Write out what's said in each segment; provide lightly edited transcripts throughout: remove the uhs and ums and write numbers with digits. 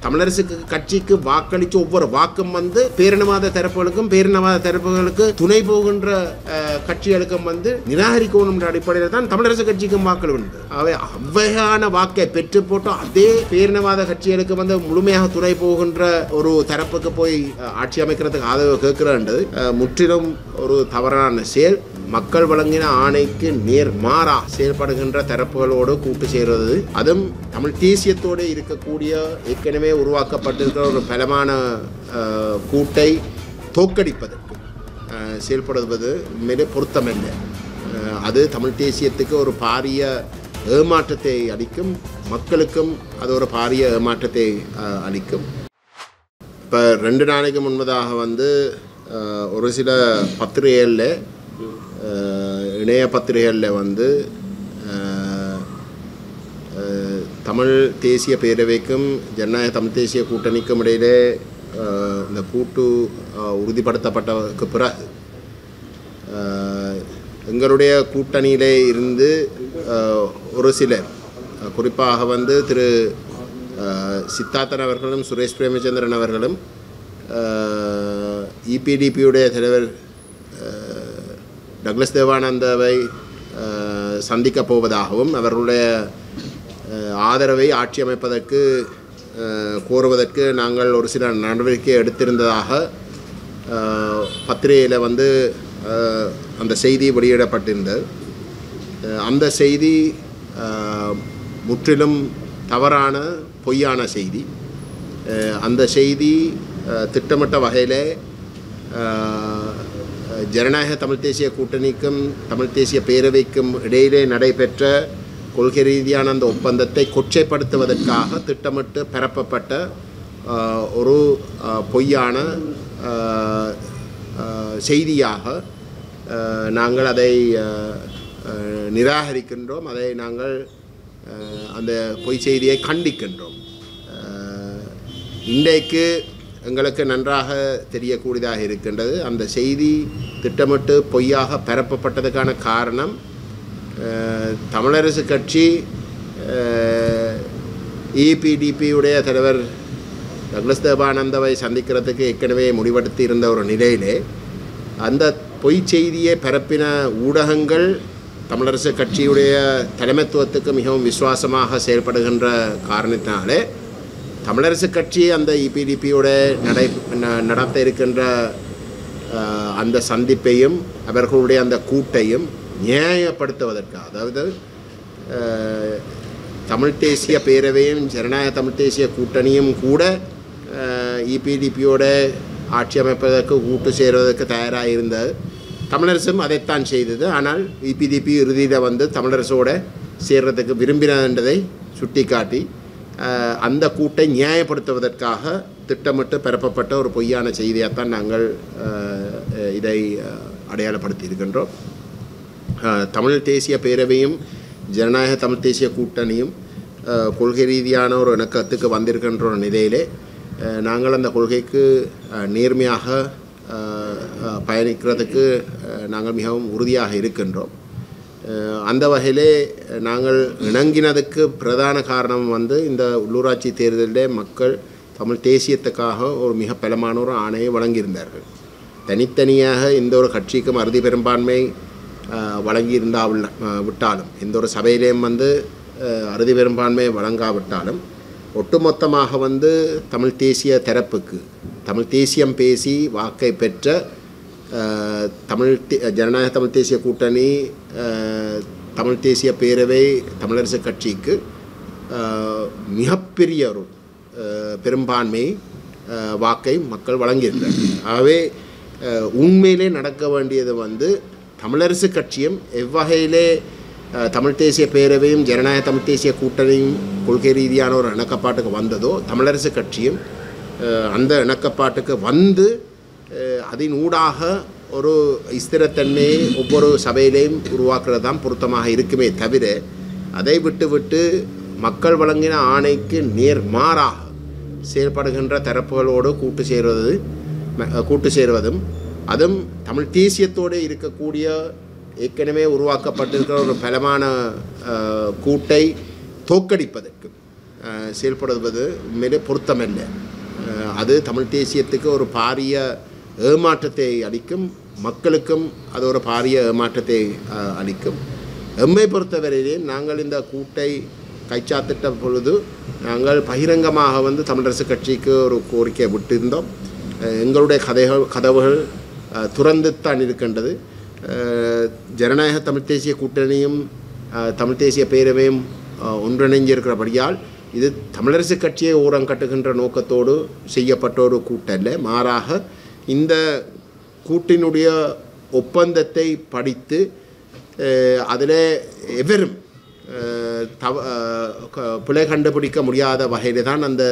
தமிழரசு கட்சிக்கு வாக்களித்த ஒவ்வொரு வாக்கும் வந்து பேரினவாத தரப்புகளுக்கு துணை போகின்ற கட்சிகளுக்கும் வந்து நிராகரிக்கணும் என்ற அடிப்படையில் தான் தமிழரசு கட்சிக்கும் வாக்கள் உண்டு. அவை அவ்வகையான வாக்கை பெற்று போட்டு அதே பேரினவாத கட்சிகளுக்கு வந்து முழுமையாக துணை போகின்ற ஒரு தரப்புக்கு போய் ஆட்சி அமைக்கிறதுக்கு ஆதரவு கேட்கிறது முற்றிலும் ஒரு தவறான செயல். மக்கள் வழங்கின ஆணைக்கு நேர்மாறா செயல்படுகின்ற தரப்புகளோடு கூட்டு சேர்வது, அதுவும் தமிழ் தேசியத்தோடு இருக்கக்கூடிய ஏற்கனவே உருவாக்கப்பட்டிருக்கிற ஒரு பலமான கூட்டை தோற்கடிப்பதற்கு செயல்படுவது மிக பொருத்தமில்லை. அது தமிழ் தேசியத்துக்கு ஒரு பாரிய ஏமாற்றத்தை அளிக்கும், மக்களுக்கும் அது ஒரு பாரிய ஏமாற்றத்தை அளிக்கும். இப்போ 2 நாளைக்கு முன்பதாக வந்து ஒரு சில பத்திரிகைகளில் இணைய பத்திரிகைகளில் வந்து தமிழ் தேசிய பேரவைக்கும் ஜனநாயக தமிழ் தேசிய கூட்டணிக்கும் இடையிலே இந்த கூட்டு உறுதிப்படுத்தப்பட்டதற்கு பிறகு எங்களுடைய கூட்டணியிலே இருந்து ஒரு சிலர், குறிப்பாக வந்து திரு சித்தார்த்தன் அவர்களும் சுரேஷ் பிரேமச்சந்திரன் அவர்களும் இபிடிபியுடைய தலைவர் டக்ளஸ் தேவானந்தாவை சந்திக்கப் போவதாகவும் அவர்களுடைய ஆதரவை ஆட்சி அமைப்பதற்கு கோருவதற்கு நாங்கள் ஒரு சில நடவடிக்கை எடுத்திருந்ததாக பத்திரிகையில் வந்து அந்த செய்தி வெளியிடப்பட்டிருந்தது. அந்த செய்தி முற்றிலும் தவறான பொய்யான செய்தி. அந்த செய்தி திட்டமிட்ட வகையில் ஜனநாயக தமிழ் தேசிய கூட்டணிக்கும் தமிழ் தேசிய பேரவைக்கும் இடையிலே நடைபெற்ற கொள்கை ரீதியான அந்த ஒப்பந்தத்தை கொச்சைப்படுத்துவதற்காக திட்டமிட்டு பரப்பப்பட்ட ஒரு பொய்யான செய்தியாக நாங்கள் அதை நிராகரிக்கின்றோம். அதை நாங்கள் அந்த பொய் செய்தியை கண்டிக்கின்றோம். இன்றைக்கு எங்களுக்கு நன்றாக தெரியக்கூடியதாக இருக்கின்றது, அந்த செய்தி திட்டமிட்டு பொய்யாக பரப்பப்பட்டதுக்கான காரணம் தமிழரசு கட்சி இபிடிபியுடைய தலைவர் டக்ளஸ் தேவானந்தாவை சந்திக்கிறதுக்கு ஏற்கனவே முடிவெடுத்து இருந்த ஒரு நிலையிலே அந்த பொய் செய்தியை பரப்பின ஊடகங்கள் தமிழரசு கட்சியுடைய தலைமைத்துவத்துக்கு மிகவும் விசுவாசமாக செயல்படுகின்ற காரணத்தினாலே தமிழரசு கட்சி அந்த இபிடிபியோட நடத்த இருக்கின்ற அந்த சந்திப்பையும் அவர்களுடைய அந்த கூட்டையும் நியாயப்படுத்துவதற்காக, அதாவது தமிழ் தேசிய பேரவையும் ஜனநாயக தமிழ் தேசிய கூட்டணியும் கூட இபிடிபியோட ஆட்சி அமைப்பதற்கு கூட்டு சேருவதற்கு தயாராக இருந்தது. தமிழரசும் அதைத்தான் செய்தது. ஆனால் இபிடிபி இறுதியில் வந்து தமிழரசோடு சேர்றதுக்கு விரும்பினதை சுட்டிக்காட்டி அந்த கூட்டை நியாயப்படுத்துவதற்காக திட்டமிட்டு பரப்பப்பட்ட ஒரு பொய்யான செய்தியாகத்தான் நாங்கள் இதை அடையாளப்படுத்தி இருக்கின்றோம். தமிழ் தேசிய பேரவையும் ஜனநாயக தமிழ் தேசிய கூட்டணியும் கொள்கை ரீதியான ஒரு இணக்கத்துக்கு வந்திருக்கின்ற ஒரு நிலையிலே நாங்கள் அந்த கொள்கைக்கு நேர்மையாக பயணிக்கிறதுக்கு நாங்கள் மிகவும் உறுதியாக இருக்கின்றோம். அந்த வகையிலே நாங்கள் இணங்கினதுக்கு பிரதான காரணம் வந்து இந்த உள்ளூராட்சி தேர்தலிலே மக்கள் தமிழ் தேசியத்துக்காக ஒரு மிக பலமான ஒரு ஆணையை வழங்கியிருந்தார்கள். தனித்தனியாக எந்த ஒரு கட்சிக்கும் அறுதி பெரும்பான்மை விட்டாலும் எந்த ஒரு சபையிலேயும் வந்து அறுதி பெரும்பான்மை வழங்காவிட்டாலும் ஒட்டுமொத்தமாக வந்து தமிழ் தேசிய தரப்புக்கு தமிழ் தேசியம் பேசி வாக்கை பெற்ற ஜனநாயக தமிழ் தேசிய கூட்டணி, தமிழ் தேசிய பேரவை, தமிழரசு கட்சிக்கு மிகப்பெரிய ஒரு பெரும்பான்மை வாக்கை மக்கள் வழங்கியிருக்கிறார்கள். ஆகவே உண்மையிலே நடக்க வேண்டியது வந்து தமிழரசு கட்சியும் எவ்வகையிலே தமிழ் தேசிய பேரவையும் ஜனநாயக தமிழ் தேசிய கூட்டணியும் கொள்கை ரீதியான ஒரு இணக்கப்பாட்டுக்கு வந்ததோ, தமிழரசு கட்சியும் அந்த இணக்கப்பாட்டுக்கு வந்து அதன் ஊடாக ஒரு ஸ்திரத்தன்மையை ஒவ்வொரு சபையிலையும் உருவாக்குறது தான் பொருத்தமாக இருக்குமே தவிர, அதை விட்டு மக்கள் வழங்கின ஆணைக்கு நேர்மாறாக செயல்படுகின்ற தரப்புகளோடு கூட்டு சேருவதும் அதுவும் தமிழ் தேசியத்தோடு இருக்கக்கூடிய ஏற்கனவே உருவாக்கப்பட்டிருக்கிற ஒரு பலமான கூட்டை தோற்கடிப்பதற்கு செயல்படுவது உண்மையிலே பொருத்தமல்ல. அது தமிழ் தேசியத்துக்கு ஒரு பாரிய ஏமாற்றத்தை அளிக்கும், மக்களுக்கும் அது ஒரு பாரிய ஏமாற்றத்தை அளிக்கும். எம்மை பொறுத்தவரையிலே நாங்கள் இந்த கூட்டை கைச்சாத்திட்ட பொழுது நாங்கள் பகிரங்கமாக தமிழரசு கட்சிக்கு ஒரு கோரிக்கை விட்டிருந்தோம். எங்களுடைய கதவுகள் துறந்துத்தான் இருக்கின்றது. ஜனநாயக தமிழ் தேசிய கூட்டணியும் தமிழ் தேசிய பேரவையும் ஒன்றிணைஞ்சிருக்கிறபடியால் இது தமிழரசு கட்சியை ஓரங்கட்டுகின்ற நோக்கத்தோடு செய்யப்பட்ட ஒரு கூட்டல்ல. மாறாக இந்த கூட்டினுடைய ஒப்பந்தத்தை படித்து அதில் எவரும் பிழை கண்டுபிடிக்க முடியாத வகையில் தான் அந்த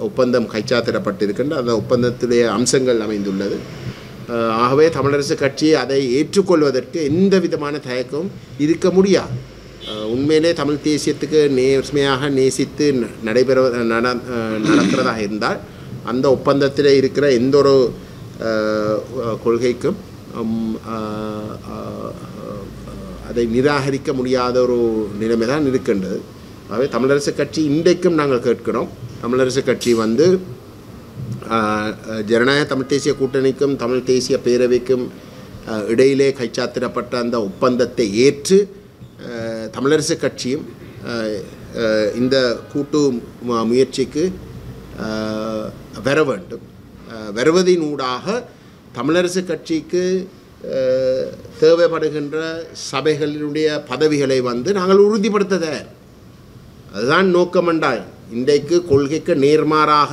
ஒப்பந்தம் கைச்சாத்திடப்பட்டிருக்கின்ற அந்த ஒப்பந்தத்துடைய அம்சங்கள் அமைந்துள்ளது. ஆகவே தமிழரசு கட்சி அதை ஏற்றுக்கொள்வதற்கு எந்த விதமான தயக்கமும் இருக்க முடியாது. உண்மையிலே தமிழ் தேசியத்துக்கு நேர்மையாக நேசித்து நடக்கிறதாக இருந்தால் அந்த ஒப்பந்தத்தில் இருக்கிற எந்த ஒரு கொள்கைக்கும் அதை நிராகரிக்க முடியாத ஒரு நிலைமை தான் இருக்கின்றது. ஆகவே தமிழரசு கட்சி இன்றைக்கும் நாங்கள் கேட்கிறோம், தமிழரசு கட்சி ஜனநாயக தமிழ் தேசிய கூட்டணிக்கும் தமிழ் தேசிய பேரவைக்கும் இடையிலே கைச்சாத்திடப்பட்ட அந்த ஒப்பந்தத்தை ஏற்று தமிழரசு கட்சியும் இந்த கூட்டு முயற்சிக்கு வர வேண்டும். வருவதினூடாக தமிழரசு கட்சிக்கு தேவைப்படுகின்ற சபைகளினுடைய பதவிகளை நாங்கள் உறுதிப்படுத்த அதுதான் நோக்கம் என்றால் இன்றைக்கு கொள்கைக்கு நேர்மாறாக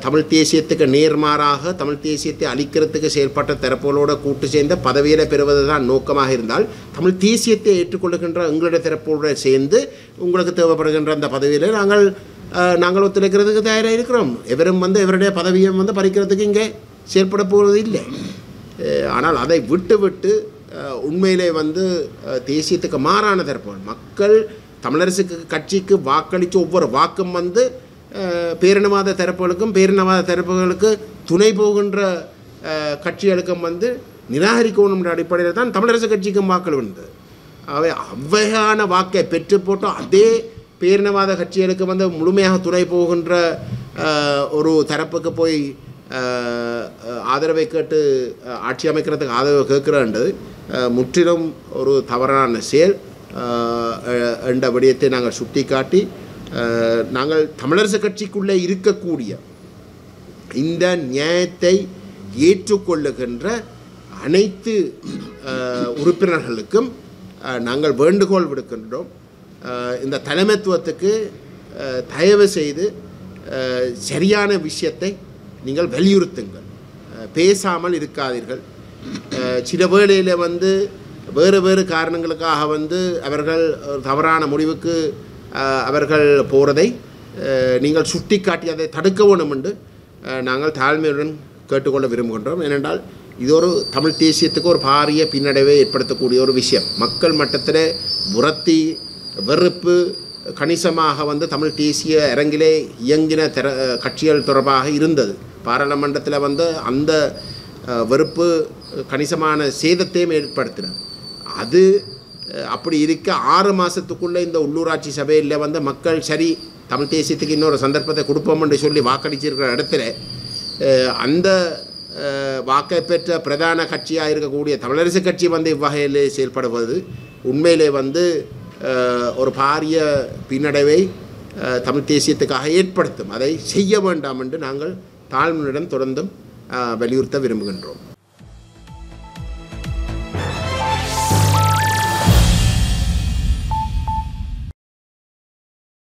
தமிழ் தேசியத்துக்கு நேர்மாறாக தமிழ் தேசியத்தை அழிக்கிறதுக்கு செயல்பட்ட தரப்புகளோடு கூட்டு சேர்ந்த பதவிகளை பெறுவது தான் நோக்கமாக இருந்தால் தமிழ் தேசியத்தை ஏற்றுக்கொள்ளுகின்ற எங்களுடைய தரப்போடு சேர்ந்து உங்களுக்கு தேவைப்படுகின்ற அந்த பதவியில் நாங்கள் ஒத்துழைக்கிறதுக்கு தயாராக இருக்கிறோம். எவரும் எவருடைய பதவியை பறிக்கிறதுக்கு இங்கே செயல்பட போவது இல்லை. ஆனால் அதை விட்டு உண்மையிலே தேசியத்துக்கு மாறான தரப்புகள் மக்கள் தமிழரசு கட்சிக்கு வாக்களித்து ஒவ்வொரு வாக்கும் பேரினவாத தரப்புகளுக்கும் பேரினவாத தரப்புகளுக்கு துணை போகின்ற கட்சிகளுக்கும் நிராகரிக்கணும் என்ற அடிப்படையில் தான் தமிழரசு கட்சிக்கும் வாக்கள் வந்தது. அவை அவ்வகையான வாக்கை பெற்று போட்டு அதே பேரினவாத கட்சிகளுக்கு முழுமையாக துணை போகின்ற ஒரு தரப்புக்கு போய் ஆதரவை கேட்டு ஆட்சி அமைக்கிறதுக்கு ஆதரவு கேட்கிறன்றது முற்றிலும் ஒரு தவறான செயல் என்ற விடயத்தை நாங்கள் சுட்டி காட்டி நாங்கள் தமிழரசு கட்சிக்குள்ளே இருக்கக்கூடிய இந்த நியாயத்தை ஏற்றுக்கொள்ளுகின்ற அனைத்து உறுப்பினர்களுக்கும் நாங்கள் வேண்டுகோள் விடுக்கின்றோம். இந்த தலைமைத்துவத்துக்கு தயவு செய்து சரியான விஷயத்தை நீங்கள் வலியுறுத்துங்கள், பேசாமல் இருக்காதீர்கள். சில வேளையில் வேறு காரணங்களுக்காக அவர்கள் தவறான முடிவுக்கு அவர்கள் போகிறதை நீங்கள் சுட்டி காட்டி அதை தடுக்க வேணும் என்று நாங்கள் தாழ்மையுடன் கேட்டுக்கொள்ள விரும்புகின்றோம். ஏனென்றால் இது ஒரு தமிழ் தேசியத்துக்கு ஒரு பாரிய பின்னடைவை ஏற்படுத்தக்கூடிய ஒரு விஷயம். மக்கள் மட்டத்தில் புரத்தி வெறுப்பு கணிசமாக தமிழ் தேசிய அரங்கிலே இயங்கின கட்சிகள் தொடர்பாக இருந்தது. பாராளுமன்றத்தில் அந்த வெறுப்பு கணிசமான சேதத்தையும் ஏற்படுத்தினது. அது அப்படி இருக்க 6 மாதத்துக்குள்ளே இந்த உள்ளூராட்சி சபையில் மக்கள் சரி தமிழ் தேசியத்துக்கு இன்னொரு சந்தர்ப்பத்தை கொடுப்போம் என்று சொல்லி வாக்களிச்சிருக்கிற இடத்துல அந்த வாக்கை பெற்ற பிரதான கட்சியாக இருக்கக்கூடிய தமிழரசு கட்சி இவ்வகையில் செயல்படுவது உண்மையிலே ஒரு பாரிய பின்னடைவை தமிழ் தேசியத்துக்காக ஏற்படுத்தும். அதை செய்ய வேண்டாம் என்று நாங்கள் தாழ்மையுடன் தொடர்ந்தும் வலியுறுத்த விரும்புகின்றோம்.